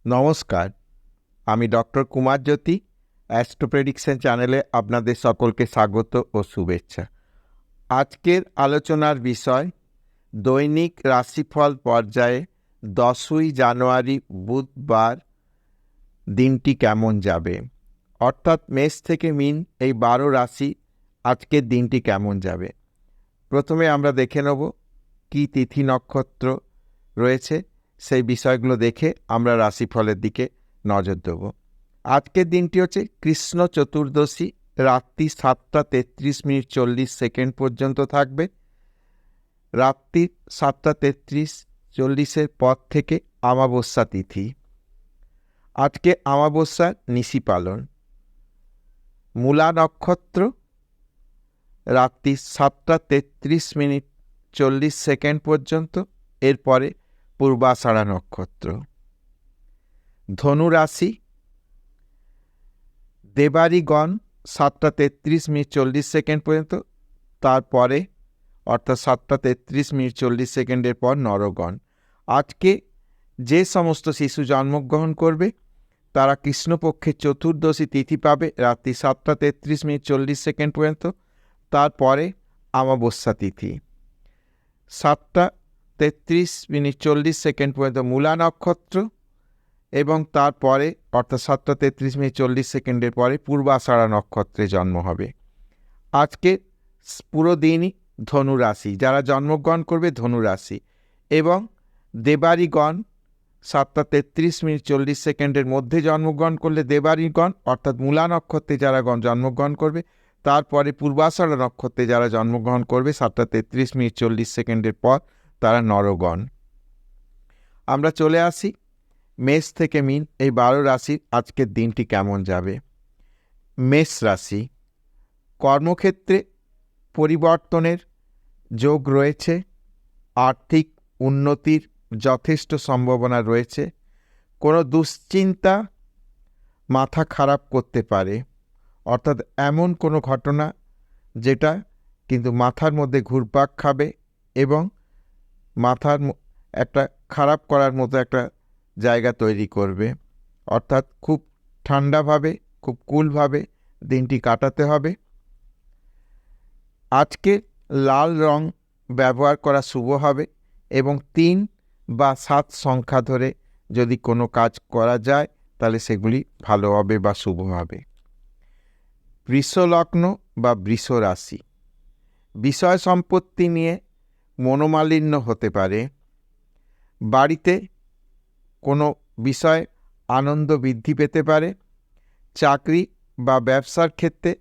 নমস্কার, আমি ডক্টর কুমার জ্যোতি। Astro prediction চ্যানেলে আপনাদের সকলকে স্বাগত ও শুভেচ্ছা। আজকের আলোচনার বিষয় দৈনিক রাশিফল পর্যায়ে 10ই জানুয়ারি বুধবার দিনটি কেমন যাবে, অর্থাৎ মেষ থেকে মীন এই 12 রাশি আজকের দিনটি কেমন যাবে। প্রথমে আমরা দেখে নেব কী তিথি নক্ষত্র রয়েছে, সেই বিষয়গুলো দেখে আমরা রাশিফলের দিকে নজর দেব। আজকের দিনটি হচ্ছে কৃষ্ণ চতুর্দশী, রাত্রি 7:33:40 পর্যন্ত থাকবে। রাত্রি 7:33:40 পর থেকে অমাবস্যা তিথি। আজকে অমাবস্যার নিশি পালন। মূলা নক্ষত্র রাত্রি 7:33:40 পর্যন্ত, এরপরে পূর্বাষাঢ়া নক্ষত্র। ধনু রাশি দেবারিগণ 7:33:40 পর্যন্ত, তারপরে অর্থাৎ 7:33:40 পর নরগণ। আজকে যে সমস্ত শিশু জন্মগ্রহণ করবে তারা কৃষ্ণপক্ষের চতুর্দশী তিথি পাবে রাত্রি 7:33:40 পর্যন্ত, তারপরে অমাবস্যা তিথি। 7:33:40 পর্যন্ত মূলা নক্ষত্র এবং তারপরে অর্থাৎ 7:33:40 পরে পূর্বাষাঢ়া নক্ষত্রে জন্ম হবে। আজকে পুরো দিনই ধনু রাশি, যারা জন্মগ্রহণ করবে ধনু রাশি, এবং দেবারিগণ 7:33:40 মধ্যে জন্মগ্রহণ করলে দেবারিগণ অর্থাৎ মূলা নক্ষত্রে যারা জন্মগ্রহণ করবে, তারপরে পূর্বাষাঢ়া নক্ষত্রে যারা জন্মগ্রহণ করবে 7:33:40 পর তারা নরগণ। আমরা চলে আসি মেষ থেকে মীন এই 12 রাশির আজকের দিনটি কেমন যাবে। মেষ রাশি, কর্মক্ষেত্রে পরিবর্তনের যোগ রয়েছে, আর্থিক উন্নতির যথেষ্ট সম্ভাবনা রয়েছে। কোনো দুশ্চিন্তা মাথা খারাপ করতে পারে, অর্থাৎ এমন কোনো ঘটনা যেটা কিন্তু মাথার মধ্যে ঘুরপাক খাবে এবং মাথার একটা খারাপ করার মতো একটা জায়গা তৈরি করবে। অর্থাৎ খুব ঠান্ডাভাবে, খুব কুলভাবে দিনটি কাটাতে হবে। আজকে লাল রং ব্যবহার করা শুভ হবে এবং 3 বা 7 সংখ্যা ধরে যদি কোনো কাজ করা যায় তাহলে সেগুলি ভালো হবে বা শুভ হবে। বৃষ লগ্ন বা বৃষ রাশি, বিষয় সম্পত্তি নিয়ে মনোমালিন্য হতে পারে। বাড়িতে কোনো বিষয় আনন্দ বৃদ্ধি পেতে পারে। চাকরি বা ব্যবসার ক্ষেত্রে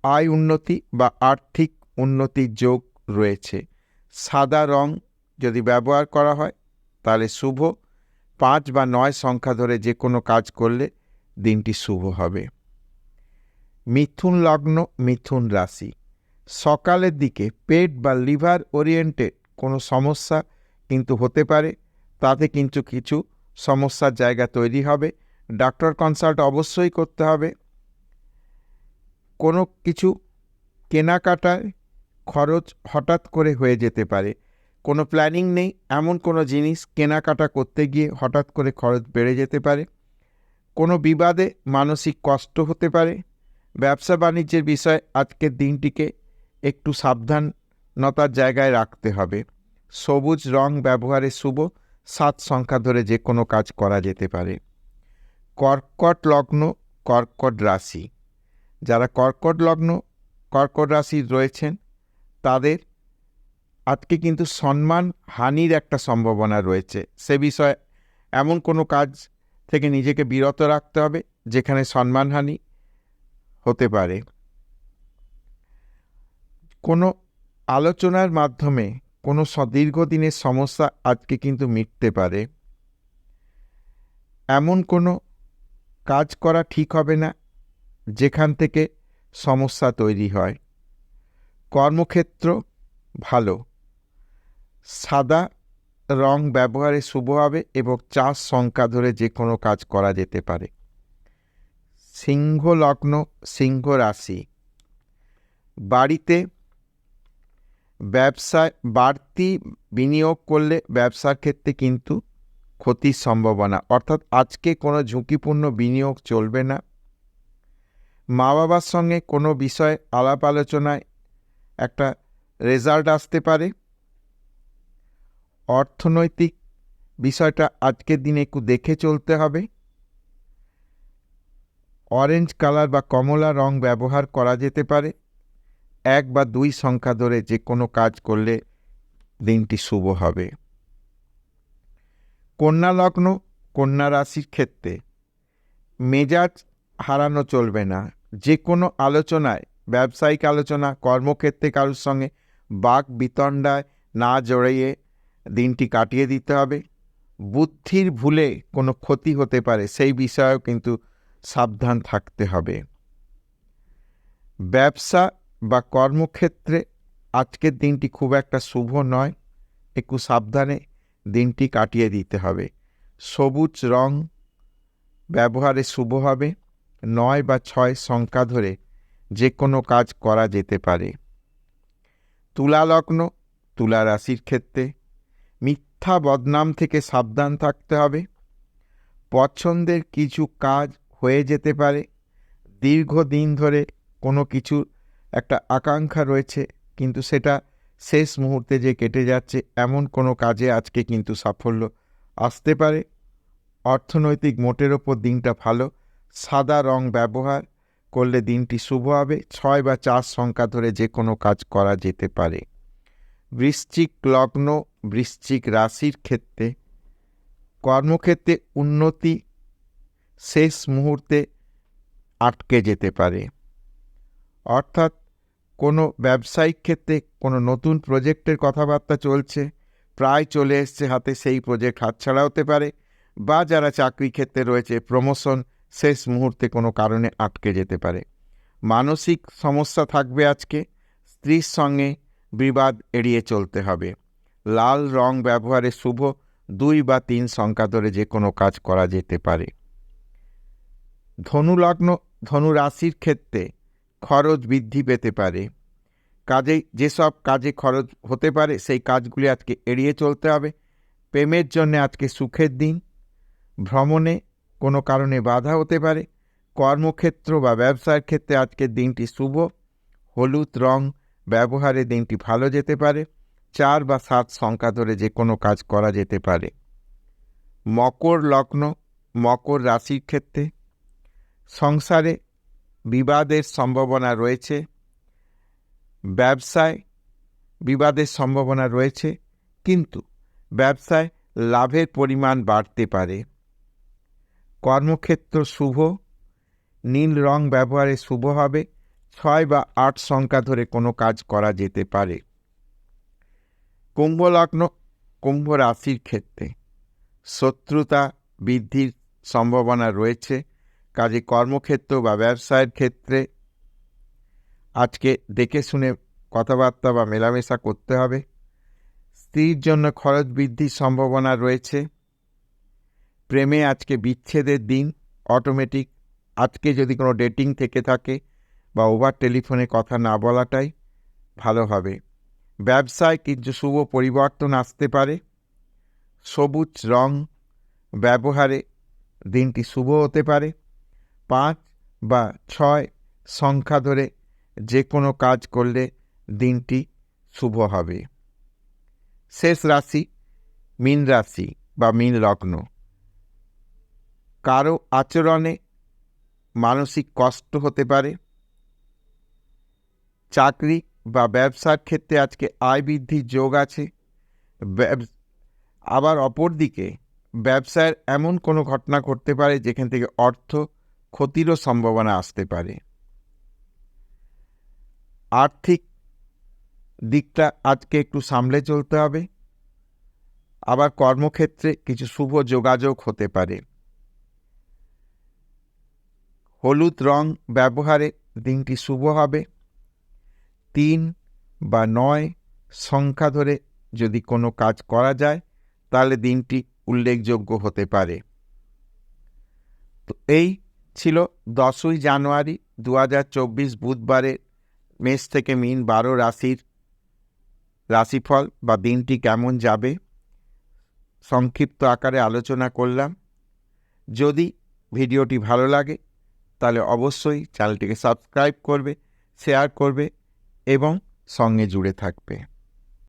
আয় উন্নতি বা আর্থিক উন্নতির যোগ রয়েছে। সাদা রং যদি ব্যবহার করা হয় তাহলে শুভ। 5 বা 9 সংখ্যা ধরে যে কোনো কাজ করলে দিনটি শুভ হবে। মিথুন লগ্ন, মিথুন রাশি, সকালের দিকে পেট বা লিভার ওরিয়েন্টেড কোনো সমস্যা কিন্তু হতে পারে, তাতে কিন্তু কিছু সমস্যার জায়গা তৈরি হবে। ডাক্তার কনসাল্ট অবশ্যই করতে হবে। কোনো কিছু কেনাকাটায় খরচ হঠাৎ করে হয়ে যেতে পারে। কোনো প্ল্যানিং নেই এমন কোনো জিনিস কেনাকাটা করতে গিয়ে হঠাৎ করে খরচ বেড়ে যেতে পারে। কোনো বিবাদে মানসিক কষ্ট হতে পারে। ব্যবসা বাণিজ্যের বিষয়ে আজকের দিনটিকে একটু সাবধানতার জায়গায় রাখতে হবে। সবুজ রং ব্যবহারে শুভ। 7 সংখ্যা ধরে যে কোনো কাজ করা যেতে পারে। কর্কট লগ্ন, কর্কট রাশি, যারা কর্কট লগ্ন কর্কট রাশির রয়েছেন তাদের আজকে কিন্তু সম্মান হানির একটা সম্ভাবনা রয়েছে। সে বিষয়ে এমন কোনো কাজ থেকে নিজেকে বিরত রাখতে হবে যেখানে সম্মানহানি হতে পারে। কোনো আলোচনার মাধ্যমে কোনো দীর্ঘদিনের সমস্যা আজকে কিন্তু মিটতে পারে। এমন কোনো কাজ করা ঠিক হবে না যেখান থেকে সমস্যা তৈরি হয়। কর্মক্ষেত্র ভালো। সাদা রং ব্যবহারে শুভ হবে এবং 4 সংখ্যা ধরে যে কোনো কাজ করা যেতে পারে। সিংহ লগ্ন, সিংহ রাশি, বাড়িতে ব্যবসায় বাড়তি বিনিয়োগ করলে ব্যবসার ক্ষেত্রে কিন্তু ক্ষতির সম্ভাবনা, অর্থাৎ আজকে কোনো ঝুঁকিপূর্ণ বিনিয়োগ চলবে না। মা বাবার সঙ্গে কোনো বিষয়ে আলাপ আলোচনায় একটা রেজাল্ট আসতে পারে। অর্থনৈতিক বিষয়টা আজকের দিনে একটু দেখে চলতে হবে। অরেঞ্জ কালার বা কমলা রং ব্যবহার করা যেতে পারে। 1 বা 2 সংখ্যা ধরে যে কোনো কাজ করলে দিনটি শুভ হবে। কন্যা লগ্ন, কন্যা রাশির ক্ষেত্রে মেজাজ হারানো চলবে না। যে কোনো আলোচনায়, ব্যবসায়িক আলোচনা, কর্মক্ষেত্রে কারোর সঙ্গে বাক বিতণ্ডায় না জড়িয়ে দিনটি কাটিয়ে দিতে হবে। বুদ্ধির ভুলে কোনো ক্ষতি হতে পারে, সেই বিষয়েও কিন্তু সাবধান থাকতে হবে। ব্যবসা বা কর্মক্ষেত্রে আজকের দিনটি খুব একটা শুভ নয়, একটু সাবধানে দিনটি কাটিয়ে দিতে হবে। সবুজ রং ব্যবহারে শুভ হবে। 9 বা 6 সংখ্যা ধরে যে কোনো কাজ করা যেতে পারে। তুলা লগ্ন, তুলা রাশির ক্ষেত্রে মিথ্যা বদনাম থেকে সাবধান থাকতে হবে। পছন্দের কিছু কাজ হয়ে যেতে পারে। দীর্ঘদিন ধরে কোনো কিছু একটা আকাঙ্ক্ষা রয়েছে, কিন্তু সেটা শেষ মুহূর্তে যে কেটে যাচ্ছে, এমন কোনো কাজে আজকে কিন্তু সাফল্য আসতে পারে। অর্থনৈতিক মোটের ওপর দিনটা ভালো। সাদা রং ব্যবহার করলে দিনটি শুভ হবে। 6 বা 4 সংখ্যা ধরে যে কোনো কাজ করা যেতে পারে। বৃশ্চিক লগ্ন, বৃশ্চিক রাশির ক্ষেত্রে কর্মক্ষেত্রে উন্নতি শেষ মুহূর্তে আটকে যেতে পারে। অর্থাৎ কোনো ব্যবসায়িক ক্ষেত্রে কোনো নতুন প্রজেক্টের কথাবার্তা চলছে, প্রায় চলে এসছে হাতে, সেই প্রজেক্ট হাতছাড়া হতে পারে। বা যারা চাকরি ক্ষেত্রে রয়েছে, প্রমোশন শেষ মুহূর্তে কোনো কারণে আটকে যেতে পারে। মানসিক সমস্যা থাকবে আজকে। স্ত্রীর সঙ্গে বিবাদ এড়িয়ে চলতে হবে। লাল রং ব্যবহারে শুভ। 2 বা 3 সংখ্যা ধরে যে কোনো কাজ করা যেতে পারে। ধনু লগ্ন, ধনু রাশির ক্ষেত্রে খরচ বৃদ্ধি পেতে পারে। যেসব কাজে খরচ হতে পারে সেই কাজগুলি আজকে এড়িয়ে চলতে হবে। প্রেমের জন্য আজকে সুখের দিন। ভ্রমণে কোনো কারণে বাধা হতে পারে। কর্মক্ষেত্র বা ব্যবসার ক্ষেত্রে আজকের দিনটি শুভ। হলুদ রং ব্যবহারে দিনটি ভালো যেতে পারে। 4 বা 7 সংখ্যা ধরে যে কোনো কাজ করা যেতে পারে। মকর লগ্ন, মকর রাশির ক্ষেত্রে সংসারে বিবাদের সম্ভাবনা রয়েছে। ব্যবসায় বিবাদের সম্ভাবনা রয়েছে, কিন্তু ব্যবসায় লাভের পরিমাণ বাড়তে পারে। কর্মক্ষেত্র শুভ। নীল রং ব্যবহারে শুভ হবে। 6 বা 8 সংখ্যা ধরে কোনো কাজ করা যেতে পারে। কুম্ভ লগ্ন, কুম্ভ রাশির ক্ষেত্রে শত্রুতা বৃদ্ধির সম্ভাবনা রয়েছে। কাজে কর্মক্ষেত্র বা ব্যবসায়ের ক্ষেত্রে আজকে দেখে শুনে কথাবার্তা বা মেলামেশা করতে হবে। স্ত্রীর জন্য খরচ বৃদ্ধির সম্ভাবনা রয়েছে। প্রেমে আজকে বিচ্ছেদের দিন অটোমেটিক। আজকে যদি কোনো ডেটিং থেকে থাকে বা ওভার টেলিফোনে কথা না বলাটাই ভালো হবে। ব্যবসায় কিছু শুভ পরিবর্তন আসতে পারে। সবুজ রং ব্যবহারে দিনটি শুভ হতে পারে। 5 বা 6 সংখ্যা ধরে যে কোনো কাজ করলে দিনটি শুভ হবে। শেষ রাশি মীন রাশি বা মীন লগ্ন। কারো আচরণে মানসিক কষ্ট হতে পারে। চাকরি বা ব্যবসার ক্ষেত্রে আজকে আয় বৃদ্ধির যোগ আছে। আবার অপরদিকে ব্যবসায় এমন কোনো ঘটনা ঘটতে পারে যেখান থেকে অর্থ ক্ষতিরও সম্ভাবনা আসতে পারে। আর্থিক দিকটা আজকে একটু সামলে চলতে হবে। আবার কর্মক্ষেত্রে কিছু শুভ যোগাযোগ হতে পারে। হলুদ রং ব্যবহারে দিনটি শুভ হবে। 3 বা 9 সংখ্যা ধরে যদি কোনো কাজ করা যায় তাহলে দিনটি উল্লেখযোগ্য হতে পারে। তো এই ছিল 10ই জানুয়ারি 2024 বুধবারের মেষ থেকে মীন 12 রাশির রাশিফল বা দিনটি কেমন যাবে। সংক্ষিপ্ত আকারে আলোচনা করলাম। যদি ভিডিওটি ভালো লাগে তাহলে অবশ্যই চ্যানেলটিকে সাবস্ক্রাইব করবে, শেয়ার করবে এবং সঙ্গে জুড়ে থাকবে।